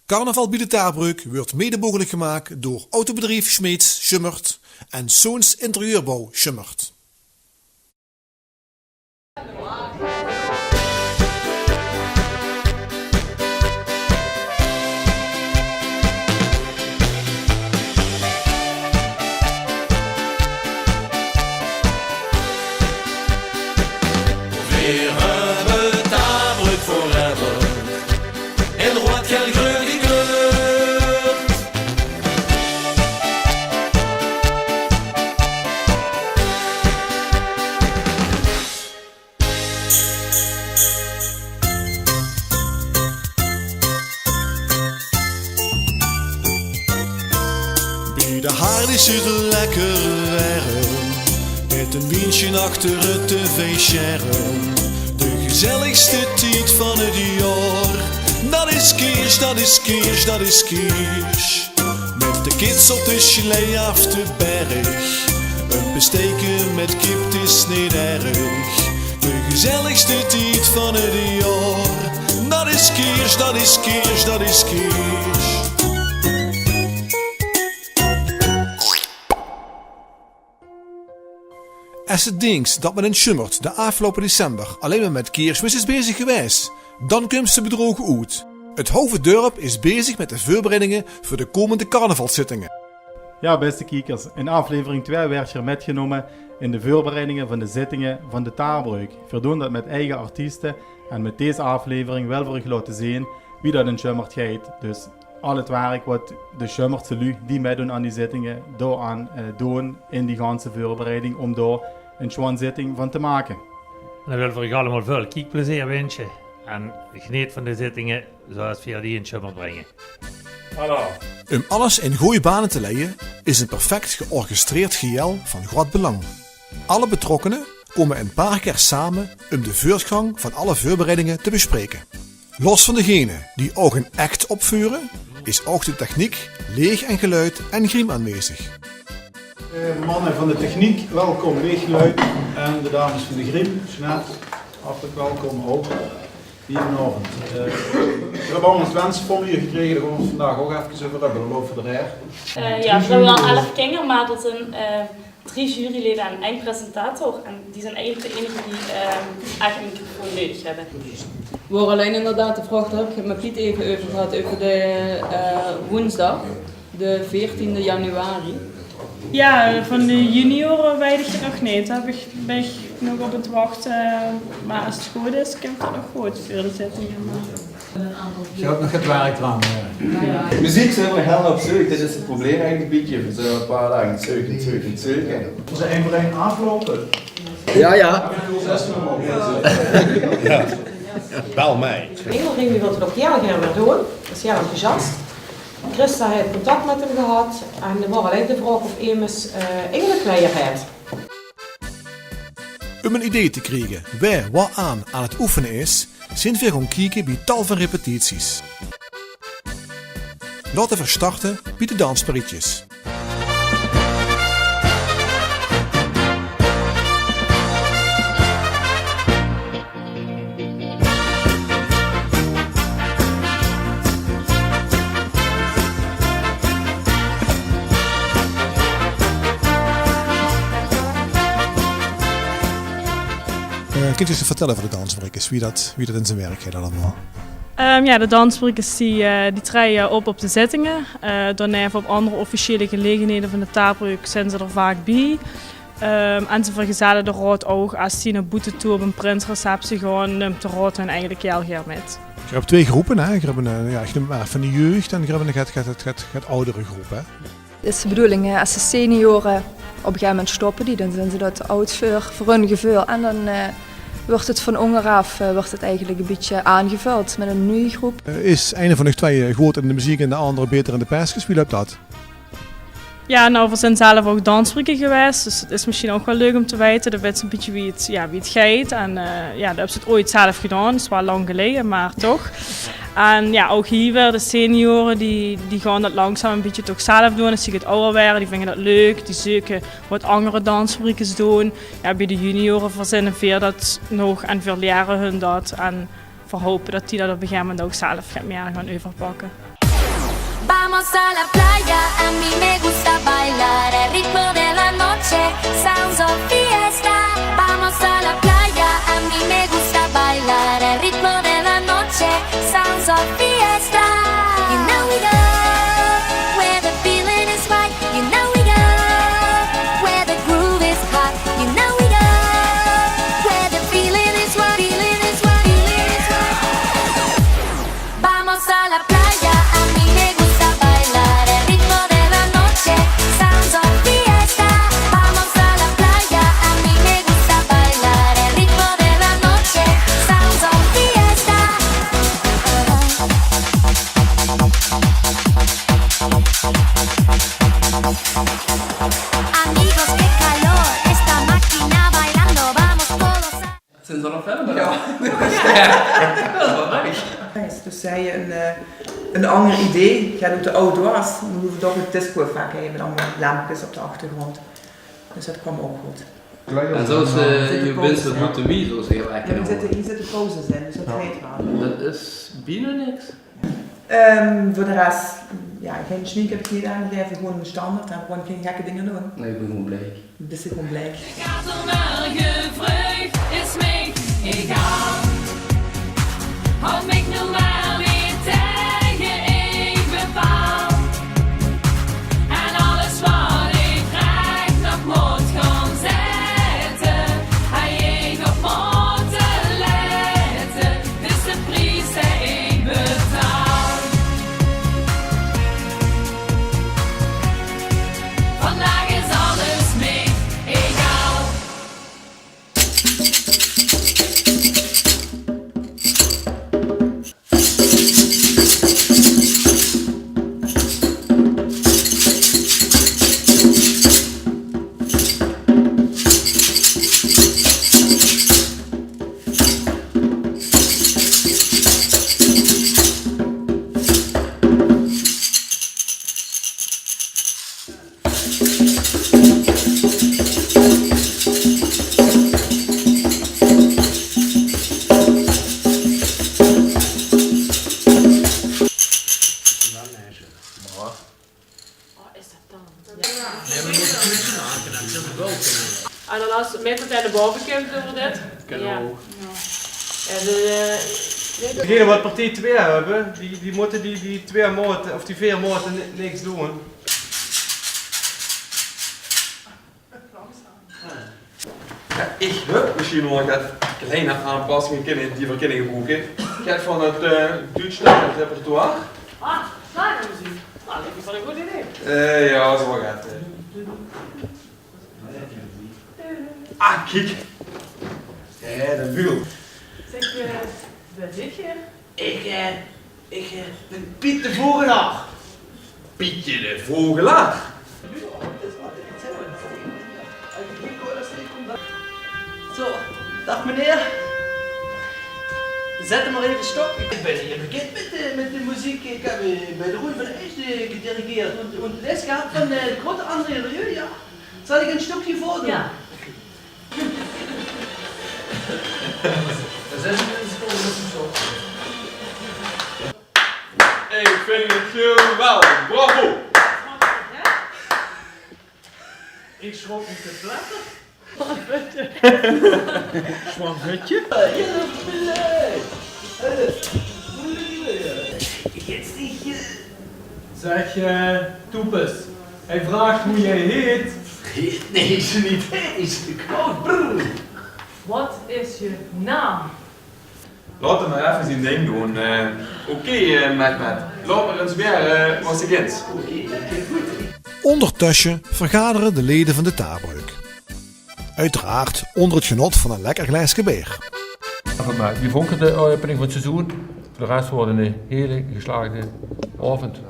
Carnaval bij de Taarbreuk wordt mede mogelijk gemaakt door autobedrijf Schmeets Schummert en Soens Interieurbouw Schummert. De haard is het lekker werk, met een wientje achter het tv-scherm. De gezelligste tijd van het jaar, dat is Kiers, dat is Kiers, dat is Kiers. Met de kids op de slee af de berg, een besteken met kip, het is niet erg. De gezelligste tijd van het jaar, dat is Kiers, dat is Kiers, dat is Kiers. Als het denkt dat men in Schummert de afgelopen december alleen maar met Keersmis is bezig geweest, dan komt ze bedrogen uit. Het hoofddorp is bezig met de voorbereidingen voor de komende carnavalszittingen. Ja, beste kijkers, in aflevering 2 werd je metgenomen in de voorbereidingen van de zittingen van de Taarbreuk. We doen dat met eigen artiesten en met deze aflevering wel voor je laten zien wie dat in Schummert gaat. Dus al het werk wat de Schummertse lui die meedoen aan die zittingen daaraan doen in die ganse voorbereiding om daar een schoon zitting van te maken. En dan wil voor je allemaal veel kijkplezier wensen en geniet van de zittingen zoals we die in Schummert brengen. Hallo. Om alles in goede banen te leiden is een perfect georchestreerd geheel van groot belang. Alle betrokkenen komen een paar keer samen om de voortgang van alle voorbereidingen te bespreken. Los van degene die ook een act opvoeren, is ook de techniek, leeg en geluid en griem aanwezig. Mannen van de techniek, welkom, leeggeluid. En de dames van de griem, Jeanette, hartelijk welkom ook. Goedenavond. We hebben al een wensformulier gekregen, daar gaan we het vandaag ook even over hebben. We lopen voor de rij. Ja, we hebben al 11 kinderen, maar dat zijn 3 juryleden en 1 presentator. En die zijn eigenlijk de enigen die echt een microfoon nodig hebben. We waren alleen inderdaad de vraag, daar heb ik het met Piet even over gehad, over de woensdag, de 14e januari. Ja, van de junioren weet ik nog niet. Daar ben ik nog op het wachten. Maar als het goed is, komt het nog goed voor de zittingen. Je hebt nog het werk eraan. Muziek zijn we helemaal op zoek. Dit is het probleem eigenlijk een beetje. We zijn een paar dagen zoeken. We zijn 1 voor 1 afgelopen. Ja. Bel mij. Engelring wil het ook heel graag weer doen. Dat is heel enthousiast. Christa heeft contact met hem gehad en er was alleen de vraag of immers Engelkleier heeft. Om een idee te krijgen waar wat aan het oefenen is, zijn we gaan kijken bij tal van repetities. Laten we starten bij de dansparitjes. Kun je eens vertellen over de dansparitjes, wie dat in zijn werk gaat allemaal? Ja, de dansparitjes die treden op de zittingen. Daarna op andere officiële gelegenheden van de Taarbreuk zijn ze er vaak bij. En ze vergezellen de raad ook als die naar boete toe op een prinsreceptie gaan, neemt de raad hen eigenlijk heel graag met. Je hebt 2 groepen, hè? Je hebt van de jeugd en je hebt het oudere groep. Hè? Het is de bedoeling, als de senioren op een gegeven moment stoppen, dan zijn ze dat oud voor hun gevoel. En dan wordt het van onderaf eigenlijk een beetje aangevuld met een nieuwe groep. Is een van de 2 goed in de muziek en de andere beter in de persjes? Wie loopt dat? Ja, nou, we zijn zelf ook dansbrieken geweest, dus het is misschien ook wel leuk om te weten. Dat weet een beetje wie het gaat. En dat hebben ze het ooit zelf gedaan, dat is wel lang geleden, maar toch. En ja, ook hier weer, de senioren, die gaan dat langzaam een beetje toch zelf doen. Als ze het ouder werden, die vinden dat leuk, die zoeken wat andere dansfabrieken doen. Ja, bij de junioren verzinnen veel dat nog en veel leren hun dat. En we hopen dat die dat op een gegeven moment ook zelf meer gaan overpakken. Vamos a la playa, a mí me gusta bailar el ritmo de la noche, sounds of fiesta. Vamos a la playa, a mí me gusta bailar el ritmo de la noche, sounds of fiesta. You know we go where the feeling is right. You know we go where the groove is hot. You know we go where the feeling is right. Feeling is right. Feeling is right. Vamos a la playa, a mí me gusta bailar el ritmo de la noche, sounds of fiesta. Vamos a la playa, a mí me gusta bailar el ritmo de la noche, sounds of fiesta. Amigos, qué calor, esta máquina bailando, vamos todos a... Zijn ze nog verder? Ja. Dat is wel nice. Dus zij een ander idee. Gaat ook de outdoors. Dan hoeven we toch het disco-effect hebben met allemaal lampjes op de achtergrond. Dus dat kwam ook goed. En zoals je bent zo goed te wie, zo heel lekker. Ja, hier zitten pauzes in, dus dat heet wel. Dat is bijna niks. Voor de rest, ja, geen schmink heb ik niet aangegeven, gewoon een standaard en gewoon geen gekke dingen doen. Nee, ik ben gewoon blij. Dus ik ben blij. Gevreugd is mij egal. Houd mij nu maar weer tegen, ik bepaal. En alles wat ik krijg nog moet gaan zetten. Hij ik op moeten letten, dus de prijs die ik betaal. Vandaag is alles mij egal. En dan als met het aan de boven komt over dit. Ja. Degene wat partij 2 hebben, die moeten die 2 maanden of die 4 maanden niks doen. Ja, ik heb misschien nog dat kleine aanpassingen die we kunnen gebruiken. Ik heb van het Duitsstalig repertoire. Ah, slagermuziek. Nou, dat is wel een goed idee. Ja, zo gaat het. Ah, kijk. Ja, de buur. Zeg, wat zeg je? Ik ben Piet de Vogelaar. Pietje de Vogelaar. Zo, dag meneer. Zet hem maar even stop. Ik ben hier bekend met de muziek. Ik heb bij de Roei van IJs gedirigeerd en les gehad van de grote André Rieu, ja. Zal ik een stukje voordoen? Ja. Ik vind het geweldig. Bravo. Ik schrok niet te platten. Zwaarvetje? Zeg, Toepes, hij vraagt hoe jij heet. Nee, ze niet eens. Wat is je naam? Laat hem maar even zijn ding doen. Oké, Mehmet. Laat maar eens weer wat ze kent. Ondertussen vergaderen de leden van de Taarbreuk. Uiteraard onder het genot van een lekker glaasje bier. Die vonken de opening van het seizoen. Voor de rest worden een hele geslaagde avond.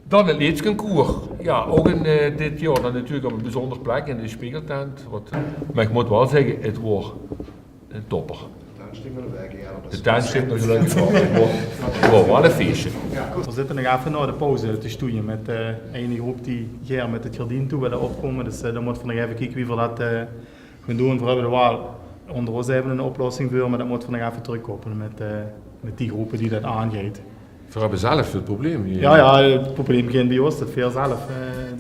Dan het Leedskenkoer. Ja, ook in dit jaar dan natuurlijk op een bijzondere plek in de Spiegeltent. Maar ik moet wel zeggen, het wordt een topper. De tuin zit nog gelukkig voor. Het wordt wel een feestje. We zitten nog even na de pauze te stoeien met een groep die hier met het gardien toe willen opkomen. Dus dan moeten we nog even kijken wie we dat gaan doen. We hebben er wel onder ons even een oplossing voor, maar dat moeten we nog even terugkoppelen met die groepen die dat aangeven. We hebben zelf het probleem hier. Ja, het probleem geen bij ons, dat we zelf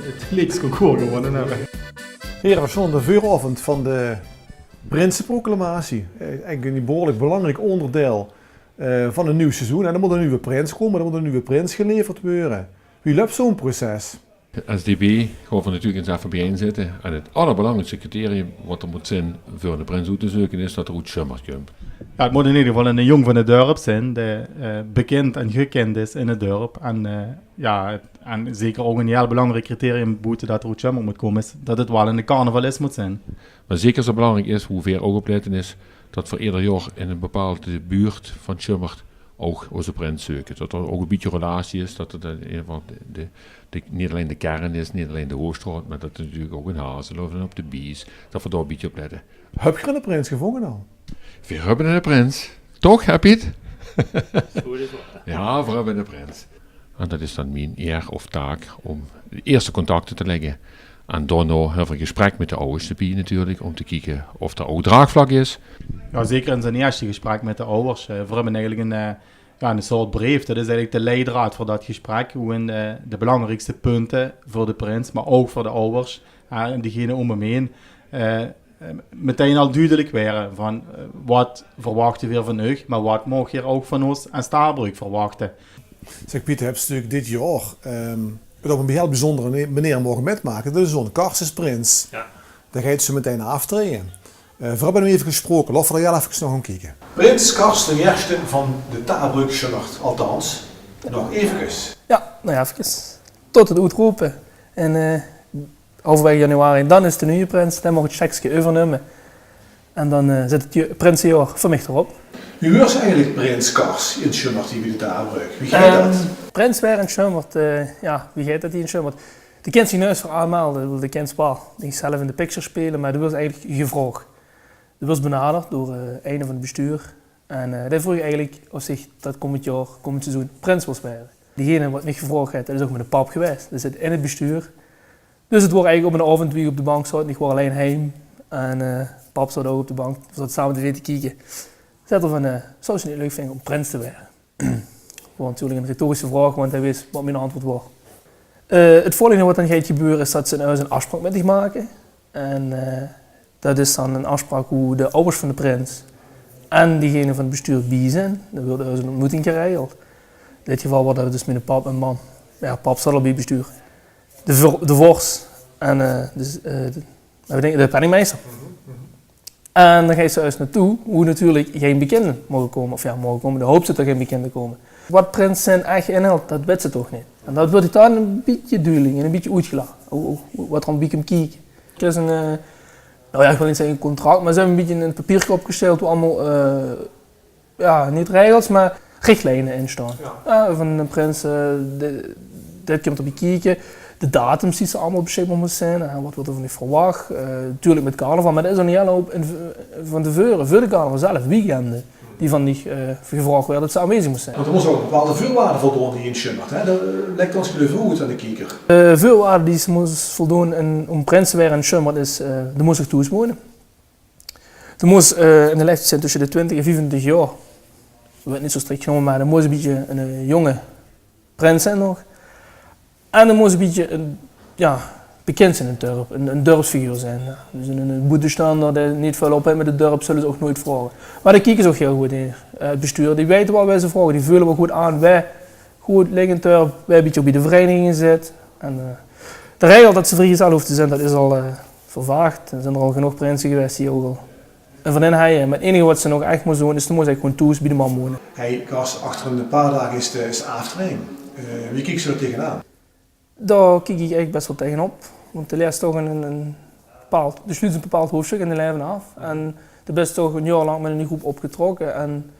het leeksconcours gewonnen hebben. Heren, we stonden de vuuravond van de Prinsenproclamatie. Eigenlijk een behoorlijk belangrijk onderdeel van een nieuw seizoen. En er moet een nieuwe prins komen, er moet een nieuwe prins geleverd worden. Wie loopt zo'n proces? Als DB gaan we natuurlijk eens even bijeen zitten. En het allerbelangrijkste criterium wat er moet zijn voor de prins uit te zoeken is dat er uit Schummert komt. Ja, het moet in ieder geval een jong van het dorp zijn, die bekend en gekend is in het dorp. En zeker ook een heel belangrijk criterium buiten dat er uit Schummert moet komen, is dat het wel in de carnavalist moet zijn. Maar zeker zo belangrijk is, hoe ver ook opletten is, dat voor ieder jaar in een bepaalde buurt van Schummert ook onze prins zoeken. Dat er ook een beetje relatie is, dat het in ieder geval niet alleen de kern is, niet alleen de hoofdstraat, maar dat het natuurlijk ook in Hazelof en op de Bies, dat we daar een beetje op letten. Heb je een prins gevonden al? We hebben een prins. Toch, heb je het? Ja, we hebben een prins. En dat is dan mijn eer of taak om de eerste contacten te leggen. En dan nog een gesprek met de ouders bij natuurlijk, om te kijken of er ook draagvlak is. Ja, zeker in zijn eerste gesprek met de ouders. We hebben eigenlijk een soort brief. Dat is eigenlijk de leidraad voor dat gesprek. Hoe de belangrijkste punten voor de prins, maar ook voor de ouders en degene om hem heen, meteen al duidelijk waren van wat verwachten we van u, maar wat mag je ook van ons en Starbrugge verwachten. Zeg Pieter, heb je natuurlijk dit jaar het op een heel bijzondere manier mogen metmaken. Dat is zo'n Karstensprins. Ja. Daar ga je ze meteen aftreden. We hebben nu even gesproken, laten we er heel even nog gaan kijken. Prins Karsten I van de Starbrugge Schummert, althans, nog even. Ja, nou ja, even. Tot het uitroepen. En halverwege januari, dan is de nieuwe prins, dan mag het checkje overnemen. En dan zit het prinsenjaar voor mij erop. Wie was eigenlijk prins Kars in Schummert hier bij de Starbrugge? Wie gaat dat? Prins weer in Schummert, wie gaat dat hier in Schummert? De kind zich neus voor aanmelden, de kind die zelf in de picture spelen, maar dat was eigenlijk gevraagd. Dat was benaderd door een van het bestuur. En dat vroeg eigenlijk of zich dat komend seizoen prins wil spelen. Diegene wat niet gevraagd heeft, dat is ook met de pap geweest. Dat zit in het bestuur. Dus het wordt eigenlijk op een avond wie op de bank zat, niet gewoon alleen heen. En pap zat ook op de bank, we zaten samen te kijken. Zet er van, zou ze niet leuk vinden om prins te worden? Dat was natuurlijk een retorische vraag, want hij wist wat mijn antwoord was. Het volgende wat dan gaat gebeuren is dat ze in huis een afspraak met zich maken. En dat is dan een afspraak hoe de ouders van de prins en diegene van het bestuur bij zijn. Dan wordt er een ontmoeting geregeld. In dit geval wordt dat dus met een pap en man. Ja, pap zat al bij het bestuur. De vorst en de penningmeester. En dan gaat ze juist naartoe hoe natuurlijk geen bekenden mogen komen. Of ja, mogen komen, de hoop zit dat geen bekenden komen. Wat prins zijn eigen inhoudt, dat weet ze toch niet. En dat wordt dan een beetje duidelijk en een beetje uitgelegd. Wat er een beetje kijken. Er is een, ik wil niet zeggen een contract, maar ze hebben een beetje een papiertje opgesteld waar allemaal, niet regels, maar richtlijnen in staan. Ja. Van de prins, dit komt op je kijken. De datums die ze allemaal beschikbaar moeten zijn, wat wordt er van die verwacht. Natuurlijk met carnaval, maar dat is er niet heel hoop van tevoren, voor de carnaval zelf, weekenden, die van die gevraagd werden dat ze aanwezig moesten zijn. Want er moest ook een bepaalde vuurwaarde voldoen die in Schummert, hè? Dat lijkt ons even goed aan de kijker. De vuurwaarde die ze moest voldoen om prins te worden in Schummert is, er moest zich thuis wonen. Er moest in de leeftijd zijn tussen de 20 en 25 jaar. Dat werd niet zo strikt genomen, maar er moest een beetje een jonge prins zijn nog. En er moest een beetje bekend zijn in het dorp, een dorpsfiguur zijn. Dus een boetestander die niet veel op heeft met het dorp, zullen ze ook nooit vragen. Maar de kijkers ook heel goed in. Het bestuur, die weten wat wij ze vragen, die vullen we goed aan. Wij goed liggen in het dorp, wij een beetje op de verenigingen zitten. En de regel dat ze vrijgezel hoeft te zijn, dat is al vervaagd. Er zijn er al genoeg prinsen geweest die ook al een vriendin hebben. Maar het enige wat ze nog echt moest doen, is ze moest eigenlijk gewoon thuis bij de man wonen. Hey, Kars, achter een paar dagen is de aftraining. Wie kijkt ze er tegenaan? Daar kijk ik eigenlijk best wel tegenop. Want de les toch de sluit een bepaald hoofdstuk in de leven af. En de best toch een jaar lang met een groep opgetrokken. En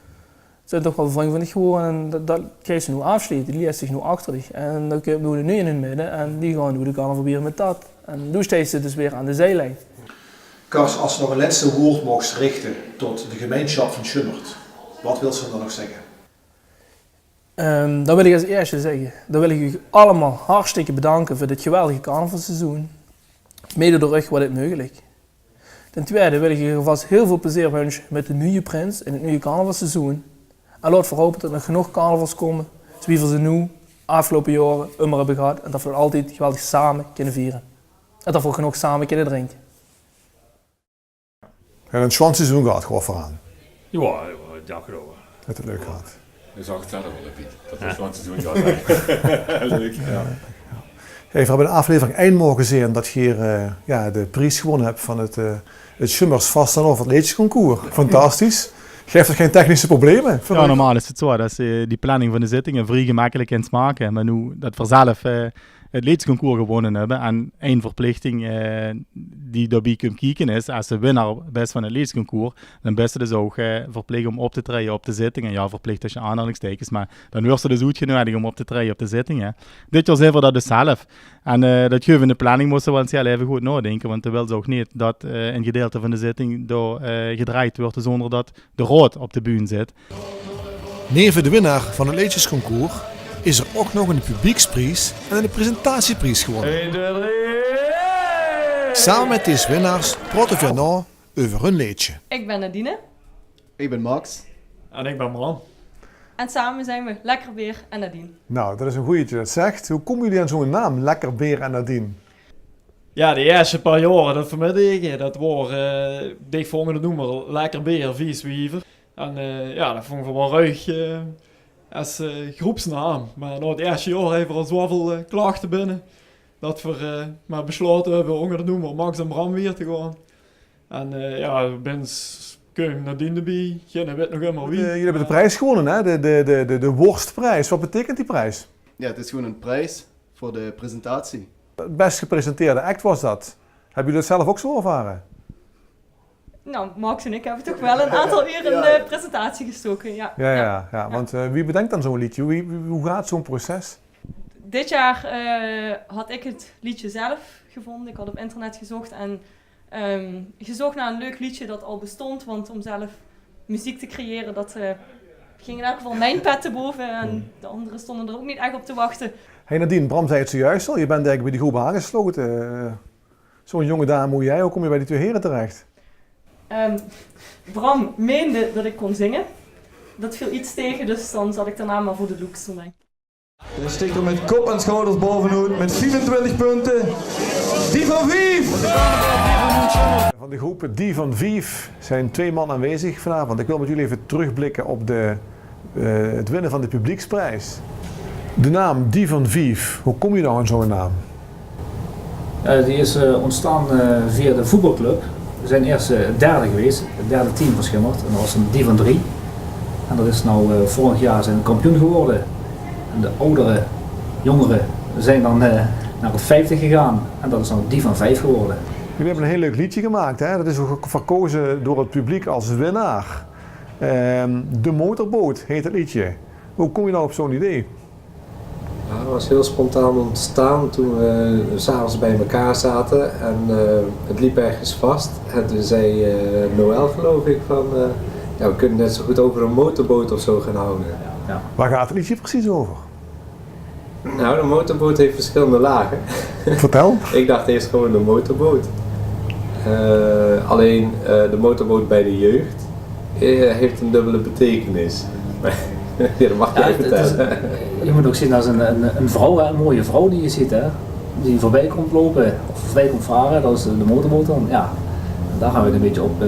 zijn toch wel vrienden van zich geworden. En dat krijg ze nu afsluiten. Die leest zich nu achter zich. En dan kun je nu in het midden. En die gaan nu de carnaval proberen met dat. En nu steeds ze dus weer aan de zijlijn. Kars, als ze nog een laatste woord mocht richten tot de gemeenschap van Schummert, wat wil ze dan nog zeggen? Dan wil ik als eerste zeggen, dan wil ik u allemaal hartstikke bedanken voor dit geweldige carnavalseizoen. Mede door u wordt het mogelijk. Ten tweede wil ik u alvast heel veel plezier wensen met de nieuwe prins in het nieuwe carnavalseizoen. En laat voor hopen dat er nog genoeg carnavals komen Dus wie ze nu afgelopen jaren immer hebben gehad en dat we dat altijd geweldig samen kunnen vieren. En dat we genoeg samen kunnen drinken. En een seizoen gaat gewoon vooraan. Ja, dat geloof ik. Dat het leuk gaat. Dat zag het zelf wel, Piet. Dat het seizoen gaat. Leuk, ja. Hey, we hebben de aflevering 1 mogen gezien dat je hier de prijs gewonnen hebt van het Schummers Vast en Over Atleetjesconcours. Fantastisch. Geeft er geen technische problemen? Ja, normaal is het zo dat die planning van de zittingen vrij gemakkelijk in maken. Maar nu dat we zelf het leedsconcours gewonnen hebben en één verplichting die daarbij kunt kijken is, als de winnaar best van het leedsconcours, dan best dus ook verplicht om op te treden op de zittingen. Ja, verplicht als je aanhalingstekens, maar dan wordt ze dus uitgenodigd om op te treden op de zittingen. Dit jaar zijn we dat dus zelf. En dat geven in de planning moesten we ons heel even goed nadenken, want we wilden ook niet dat een gedeelte van de zitting door gedraaid wordt zonder dat de rood op de bühne zit. Neven de winnaar van het leedjesconcours is er ook nog een publieksprijs en een presentatieprijs gewonnen. Samen met deze winnaars praten we nou over hun leedje. Ik ben Nadine. Ik ben Max. En ik ben Bram. En samen zijn we Lekkerbeer en Nadine. Nou, dat is een goeie dat je dat zegt. Hoe komen jullie aan zo'n naam, Lekkerbeer en Nadine? Ja, de eerste paar jaren dat vermiddag, dat waren dicht volgende noemer Lekkerbeer, Vieswiever. En dat vonden we wel ruig als groepsnaam. Maar na het eerste jaar hebben we al zoveel klachten binnen dat we maar besloten hebben onder de noemer Max en Bram weer te gaan. En binnen kunnen Nadine erbij, geen weet nog helemaal wie. Jullie hebben de prijs gewonnen, hè? De worstprijs. Wat betekent die prijs? Ja, het is gewoon een prijs voor de presentatie. Het best gepresenteerde act was dat. Hebben jullie dat zelf ook zo ervaren? Nou, Max en ik hebben toch wel een aantal uur in de presentatie gestoken, ja. Ja. Want wie bedenkt dan zo'n liedje? Hoe gaat zo'n proces? Dit jaar had ik het liedje zelf gevonden. Ik had op internet gezocht en gezocht naar een leuk liedje dat al bestond. Want om zelf muziek te creëren, dat ging in elk geval mijn pet te boven. En de anderen stonden er ook niet echt op te wachten. Hey Nadine, Bram zei het zojuist al. Je bent eigenlijk bij die groep aangesloten. Zo'n jonge dame hoe jij, hoe kom je bij die twee heren terecht? Bram meende dat ik kon zingen. Dat viel iets tegen, dus dan zat ik daarna maar voor de looks erbij. De steekt er met kop en schouders bovenuit met 24 punten. Die van Vief! Van de groep Die van Vief zijn 2 man aanwezig vanavond. Ik wil met jullie even terugblikken op het winnen van de publieksprijs. De naam Die van Vief, hoe kom je nou aan zo'n naam? Die is ontstaan via de voetbalclub. We zijn eerst derde geweest, het derde team van Schummert. En dat was een Die van 3. En dat is nou vorig jaar zijn kampioen geworden. En de oudere jongeren zijn dan naar het 50 gegaan. En dat is dan Die van 5 geworden. Jullie hebben een heel leuk liedje gemaakt, hè? Dat is ook verkozen door het publiek als winnaar. De Motorboot heet het liedje. Hoe kom je nou op zo'n idee? Ja, dat was heel spontaan ontstaan toen we s'avonds bij elkaar zaten en het liep ergens vast. En toen zei Noël, geloof ik, van we kunnen net zo goed over een motorboot of zo gaan houden. Ja. Waar gaat het liedje precies over? Nou, de motorboot heeft verschillende lagen. Vertel. Ik dacht eerst gewoon de motorboot. Alleen de motorboot bij de jeugd heeft een dubbele betekenis. Ja, dat mag jij vertellen. Je moet ook zien als een vrouw, een mooie vrouw die je ziet, hè, die voorbij komt lopen of voorbij komt varen, dat is de motorboot dan. Ja, daar gaan we een beetje op.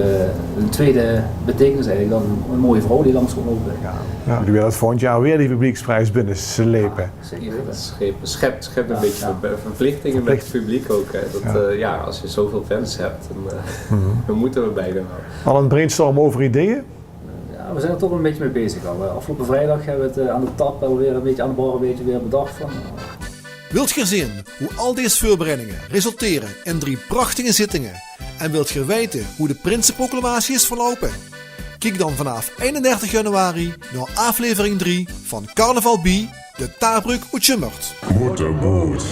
Een tweede betekenis eigenlijk dan een mooie vrouw die langs komt lopen. Ja. Jullie willen het volgend jaar weer die publieksprijs binnen slepen. Schept een beetje verplichtingen met het publiek ook. Hè. Dat, als je zoveel fans hebt, dan moeten we bijna wel. Al een brainstorm over ideeën? We zijn er toch een beetje mee bezig al. Afgelopen vrijdag hebben we het aan de tap alweer een beetje aan de bar weer bedacht van. Wilt je zien hoe al deze voorbereidingen resulteren in 3 prachtige zittingen? En wilt je weten hoe de Prinsenproclamatie is verlopen? Kijk dan vanaf 31 januari naar aflevering 3 van Carnaval B, de Taarbrug uit Schummert. Motorboot.